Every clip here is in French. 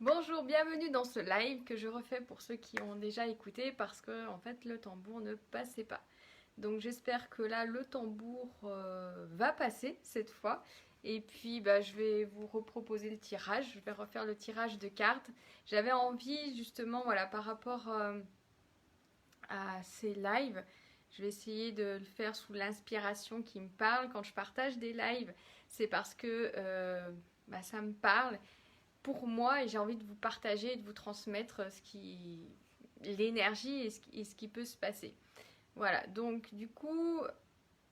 Bonjour, bienvenue dans ce live que je refais pour ceux qui ont déjà écouté parce que en fait le tambour ne passait pas. Donc j'espère que là le tambour va passer cette fois. Et puis je vais vous reproposer le tirage, je vais refaire le tirage de cartes. J'avais envie justement voilà par rapport à ces lives, je vais essayer de le faire sous l'inspiration qui me parle. Quand je partage des lives, c'est parce que ça me parle pour moi et j'ai envie de vous partager et de vous transmettre l'énergie et ce qui peut se passer. Voilà, donc du coup,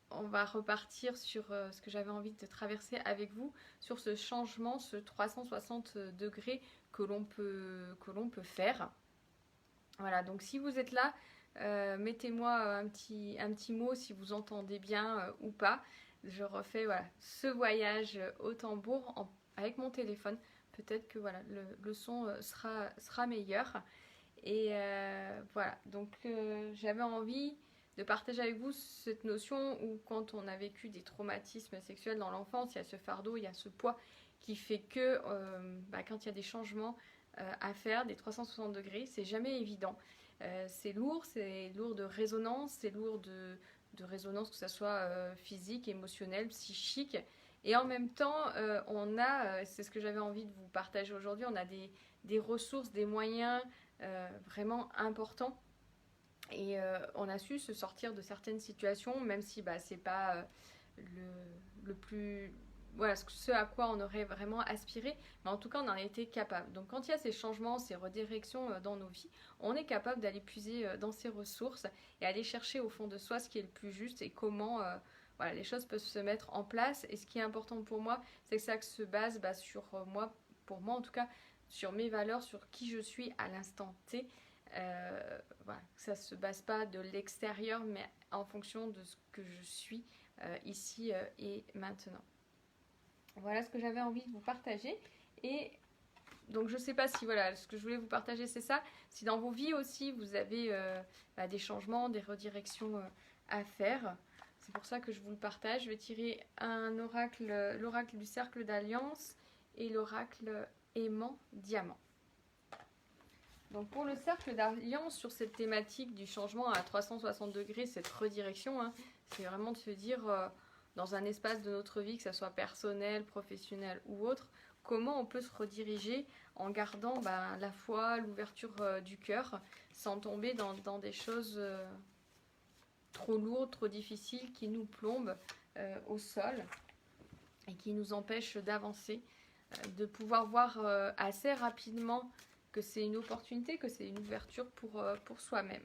on va repartir sur ce que j'avais envie de traverser avec vous, sur ce changement, ce 360 degrés que l'on peut faire. Voilà, donc si vous êtes là, mettez-moi un petit mot si vous entendez bien ou pas. Je refais voilà, ce voyage au tambour avec mon téléphone. Peut-être que voilà, le son sera meilleur. Et voilà, donc j'avais envie de partager avec vous cette notion où quand on a vécu des traumatismes sexuels dans l'enfance, il y a ce fardeau, il y a ce poids qui fait que quand il y a des changements à faire, des 360 degrés, c'est jamais évident. C'est lourd de résonance, c'est lourd de résonance que ce soit physique, émotionnelle, psychique. Et en même temps, c'est ce que j'avais envie de vous partager aujourd'hui, on a des ressources, des moyens vraiment importants. Et on a su se sortir de certaines situations, même si c'est pas le plus. Voilà, ce à quoi on aurait vraiment aspiré, mais en tout cas on en a été capable. Donc quand il y a ces changements, ces redirections dans nos vies, on est capable d'aller puiser dans ces ressources et aller chercher au fond de soi ce qui est le plus juste et comment voilà, les choses peuvent se mettre en place. Et ce qui est important pour moi, c'est que ça se base sur moi, pour moi en tout cas, sur mes valeurs, sur qui je suis à l'instant T. Voilà, que ça ne se base pas de l'extérieur, mais en fonction de ce que je suis ici et maintenant. Voilà ce que j'avais envie de vous partager. Et donc je ne sais pas si voilà, ce que je voulais vous partager c'est ça. Si dans vos vies aussi vous avez des changements, des redirections à faire. C'est pour ça que je vous le partage. Je vais tirer un oracle, l'oracle du cercle d'alliance et l'oracle aimant diamant. Donc pour le cercle d'alliance sur cette thématique du changement à 360 degrés, cette redirection, c'est vraiment de se dire dans un espace de notre vie, que ce soit personnel, professionnel ou autre, comment on peut se rediriger en gardant la foi, l'ouverture du cœur, sans tomber dans des choses trop lourdes, trop difficiles, qui nous plombent au sol et qui nous empêchent d'avancer, de pouvoir voir assez rapidement que c'est une opportunité, que c'est une ouverture pour soi-même.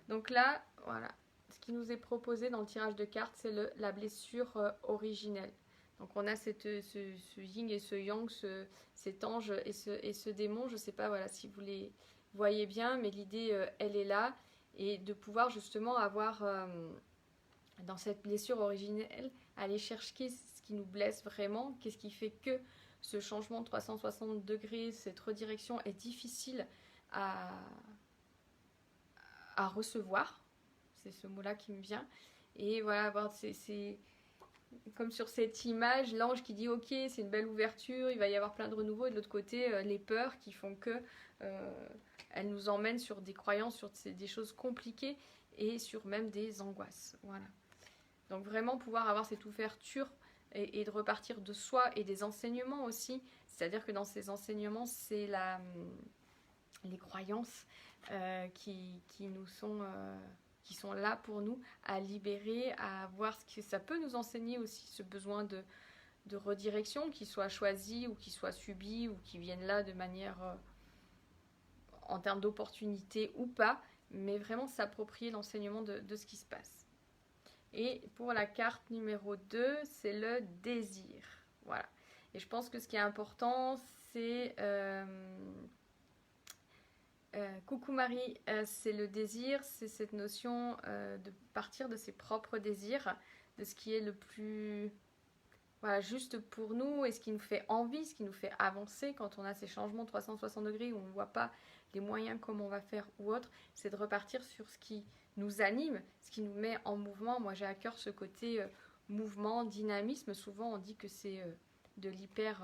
Donc là, voilà, ce qui nous est proposé dans le tirage de cartes, c'est la blessure originelle. Donc on a ce yin et ce yang, cet ange et ce démon. Je ne sais pas voilà, si vous les voyez bien, mais l'idée, elle est là. Et de pouvoir justement avoir, dans cette blessure originelle, aller chercher ce qui nous blesse vraiment, qu'est-ce qui fait que ce changement de 360 degrés, cette redirection est difficile à, à recevoir. C'est ce mot-là qui me vient. Et voilà, c'est comme sur cette image, l'ange qui dit ok, c'est une belle ouverture, il va y avoir plein de renouveau, et de l'autre côté, les peurs qui font que elles nous emmènent sur des croyances, sur des choses compliquées et sur même des angoisses. Voilà. Donc vraiment pouvoir avoir cette ouverture et de repartir de soi et des enseignements aussi. C'est-à-dire que dans ces enseignements, c'est les croyances qui sont là pour nous à libérer, à voir ce que ça peut nous enseigner aussi, ce besoin de redirection, qu'il soit choisi ou qu'il soit subi ou qui vienne là de manière en termes d'opportunité ou pas, mais vraiment s'approprier l'enseignement de ce qui se passe. Et pour la carte numéro 2, c'est le désir. Voilà. Et je pense que ce qui est important, c'est... coucou Marie, c'est le désir, c'est cette notion de partir de ses propres désirs, de ce qui est le plus voilà, juste pour nous et ce qui nous fait envie, ce qui nous fait avancer quand on a ces changements 360 degrés où on ne voit pas les moyens comment on va faire ou autre, c'est de repartir sur ce qui nous anime, ce qui nous met en mouvement. Moi j'ai à cœur ce côté mouvement, dynamisme. Souvent on dit que c'est de l'hyper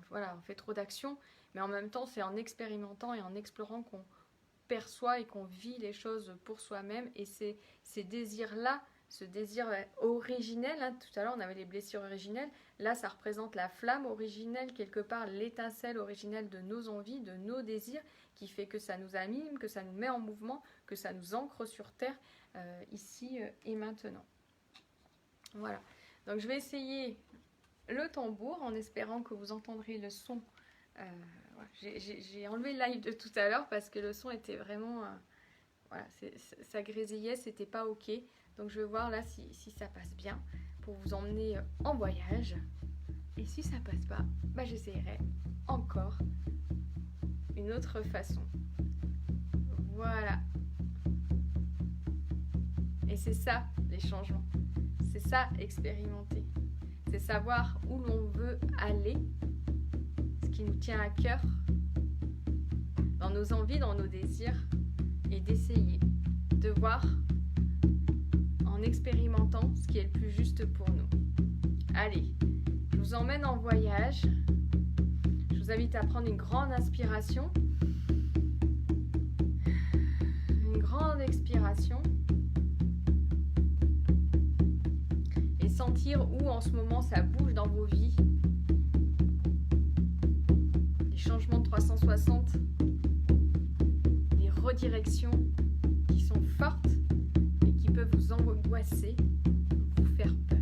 voilà, on fait trop d'actions, mais en même temps, c'est en expérimentant et en explorant qu'on perçoit et qu'on vit les choses pour soi-même. Et ces désirs-là, ce désir originel, hein, tout à l'heure on avait les blessures originelles, là ça représente la flamme originelle, quelque part l'étincelle originelle de nos envies, de nos désirs, qui fait que ça nous anime, que ça nous met en mouvement, que ça nous ancre sur terre, ici et maintenant. Voilà, donc je vais essayer le tambour en espérant que vous entendrez le son. Voilà. J'ai enlevé le live de tout à l'heure parce que le son était vraiment... voilà, ça grésillait, c'était pas ok. Donc je vais voir là si ça passe bien pour vous emmener en voyage. Et si ça passe pas, bah, j'essayerai encore une autre façon. Voilà. Et c'est ça les changements. C'est ça expérimenter. C'est savoir où l'on veut aller, ce qui nous tient à cœur, dans nos envies, dans nos désirs, et d'essayer de voir en expérimentant ce qui est le plus juste pour nous. Allez, je vous emmène en voyage. Je vous invite à prendre une grande inspiration, une grande expiration, et sentir où en ce moment ça bouge dans vos vies. Les changements de 360, les redirections qui sont fortes et qui peuvent vous angoisser, vous faire peur.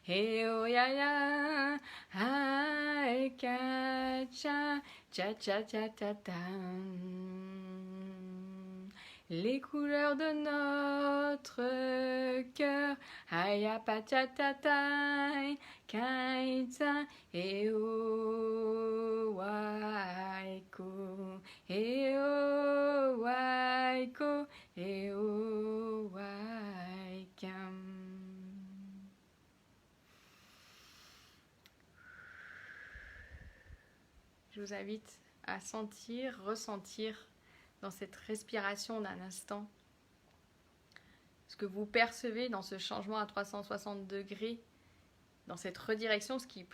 he oh ya ya, ai ka cha, cha cha cha cha ta. Les couleurs de notre cœur, haya pa cha ta ta, kai ta, he o waiko, he o waiko, he o waikam. Je vous invite à sentir, ressentir dans cette respiration d'un instant ce que vous percevez dans ce changement à 360 degrés, dans cette redirection, ce qui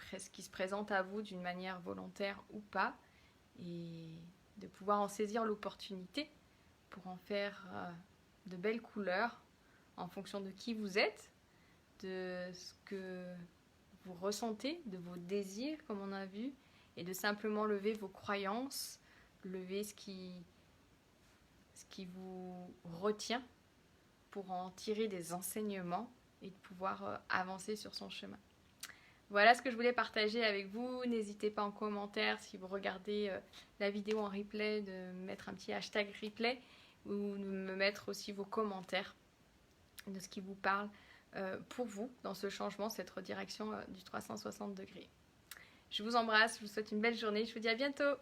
se présente à vous d'une manière volontaire ou pas, et de pouvoir en saisir l'opportunité pour en faire de belles couleurs en fonction de qui vous êtes, de ce que vous ressentez, de vos désirs comme on a vu, et de simplement lever vos croyances, lever ce qui vous retient pour en tirer des enseignements et de pouvoir avancer sur son chemin. Voilà ce que je voulais partager avec vous. N'hésitez pas en commentaire si vous regardez la vidéo en replay de mettre un petit hashtag replay ou de me mettre aussi vos commentaires de ce qui vous parle pour vous dans ce changement, cette redirection du 360 degrés. Je vous embrasse, je vous souhaite une belle journée, je vous dis à bientôt.